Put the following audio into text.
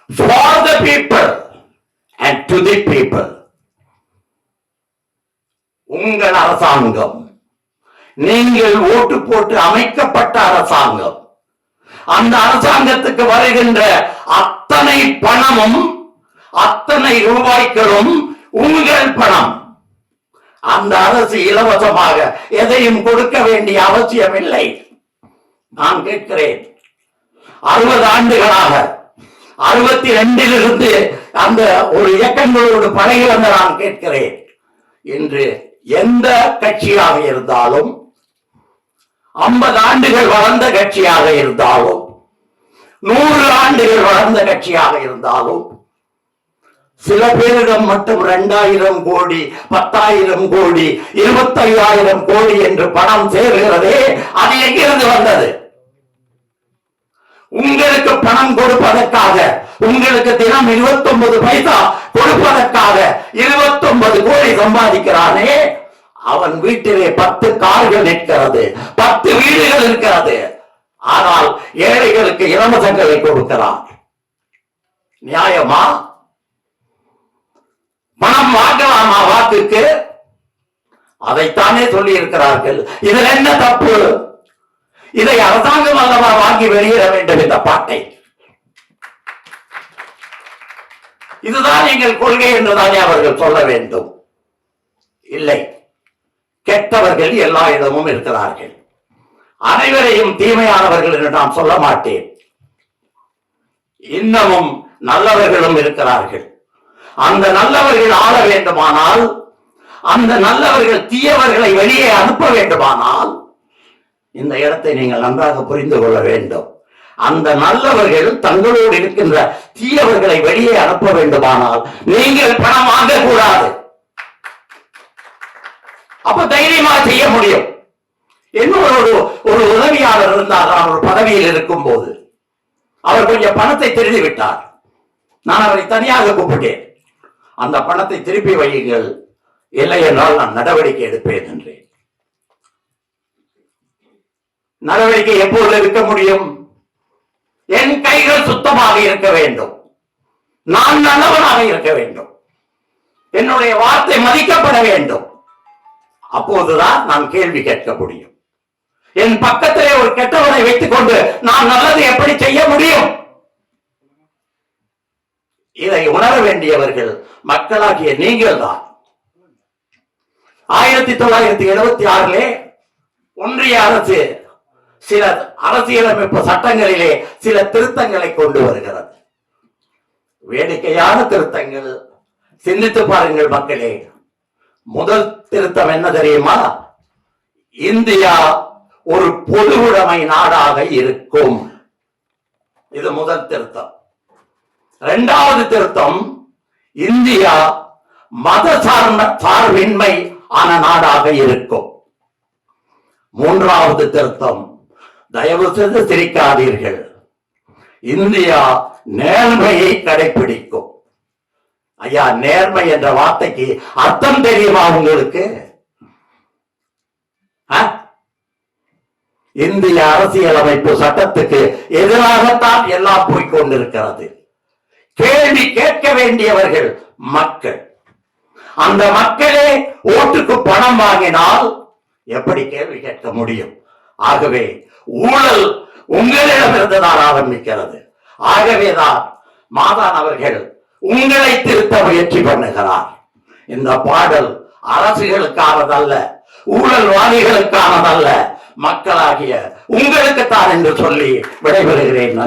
for the people and to the people. உங்கள் அரசாங்கம், நீங்கள் ஓட்டு போட்டு அமைக்கப்பட்ட அரசாங்கம். அந்த அரசாங்கத்துக்கு வருகின்ற அத்தனை பணமும் அத்தனை ரூபாய்களும் உங்கள் பணம். அந்த அரசு இலவசமாக எதையும் கொடுக்க வேண்டிய அவசியம் இல்லை. நான் கேட்கிறேன், 60 ஆண்டுகளாக 62 அந்த ஒரு இயக்கங்களோடு பழகி வந்த நான் கேட்கிறேன், இன்று எந்த கட்சியாக இருந்தாலும் 50 ஆண்டுகள் வளர்ந்த கட்சியாக இருந்தாலும் 100 ஆண்டுகள் வளர்ந்த கட்சியாக இருந்தாலும் சில பேரிடம் மட்டும் 2000 கோடி 10,000 கோடி 25,000 கோடி என்று பணம் சேர்கிறதே, அது எங்கிருந்து வந்தது? உங்களுக்கு பணம் கொடுப்பதற்காக, உங்களுக்கு தினம் 29 பைசா கொடுப்பதற்காக 29 கோடி சம்பாதிக்கிறானே, அவன் வீட்டிலே 10 கார்கள் நிற்கிறது, 10 வீடுகள் இருக்கிறது. ஆனால் ஏழைகளுக்கு இலவசங்களை கொடுக்கிறான். நியாயமா? பணம் வாங்கலாமா வாக்குக்கு? அதைத்தானே சொல்லி இருக்கிறார்கள். இதில் என்ன தப்பு? இதை அரசாங்கம் அல்லவா வாங்கி வெளியிட வேண்டும் இந்த பாட்டை. இதுதான் எங்கள் கொள்கை என்றுதானே அவர்கள் சொல்ல வேண்டும். இல்லை, கெட்டவர்கள் எல்லா இடமும் இருக்கிறார்கள். அனைவரையும் தீமையானவர்கள் என்று நான் சொல்ல மாட்டேன். இன்னமும் நல்லவர்களும் இருக்கிறார்கள். அந்த நல்லவர்கள் ஆள வேண்டுமானால், அந்த நல்லவர்கள் தீயவர்களை வெளியே அனுப்ப வேண்டுமானால், இந்த இடத்தை நீங்கள் நன்றாக புரிந்து கொள்ள வேண்டும். அந்த நல்லவர்கள் தங்களோடு இருக்கின்ற தீயவர்களை வெளியே அனுப்ப வேண்டுமானால் நீங்கள் பணம் வாங்கக்கூடாது. அப்ப தைரியமா செய்ய முடியும். இன்னொரு ஒரு உதவியாளர் இருந்தார். அவர் ஒரு பதவியில் இருக்கும் போது அவர் கொஞ்சம் பணத்தை திருடி விட்டார். நான் அவரை தனியாக கூப்பிட்டேன். அந்த பணத்தை திருப்பி வையுங்கள், இல்லை என்றால் நான் நடவடிக்கை எடுப்பேன் என்றேன். நடவடிக்கை எப்போது எடுக்க முடியும்? என் கைகள் சுத்தமாக இருக்க வேண்டும், நான் நல்லவனாக இருக்க வேண்டும், என்னுடைய வார்த்தை மதிக்கப்பட வேண்டும். அப்போதுதான் நான் கேள்வி கேட்க முடியும். என் பக்கத்திலே ஒரு கெட்டவனை வைத்துக் கொண்டு நான் நல்லது எப்படி செய்ய முடியும்? இதை உணர வேண்டியவர்கள் மக்களாகிய நீங்கள் தான். 1976 ஒன்றிய அரசு சில அரசியலமைப்பு சட்டங்களிலே சில திருத்தங்களை கொண்டு வருகிறது. வேடிக்கையான திருத்தங்கள். சிந்தித்து பாருங்கள் மக்களே. முதல் திருத்தம் என்ன தெரியுமா? இந்தியா ஒரு பொதுவுடைமை நாடாக இருக்கும். இது முதல் திருத்தம். இரண்டாவது திருத்தம், இந்தியா மத சார்பின்மை ஆன நாடாக இருக்கும். மூன்றாவது திருத்தம், தயவு செய்து சிரிக்காதீர்கள், இந்தியா நேர்மையை கடைபிடிக்கும். ஐயா, நேர்மை என்ற வார்த்தைக்கு அர்த்தம் தெரியுமா உங்களுக்கு? இந்திய அரசியலமைப்பு சட்டத்துக்கு எதிராகத்தான் எல்லாம் போய்கொண்டிருக்கிறது. கேள்வி கேட்க வேண்டியவர்கள் மக்கள். அந்த மக்களே ஓட்டுக்கு பணம் வாங்கினால் எப்படி கேள்வி கேட்க முடியும்? ஆகவே ஊழல் உங்களிடமிருந்து தான் ஆரம்பிக்கிறது. ஆகவேதான் மாதான் அவர்கள் உங்களை திருத்த முயற்சி பண்ணுகிறார். இந்த பாடல் அரசுகளுக்கானதல்ல, ஊழல்வாதிகளுக்கானதல்ல, மக்களாகிய உங்களுக்குத்தான் என்று சொல்லி விடைபெறுகிறேன்.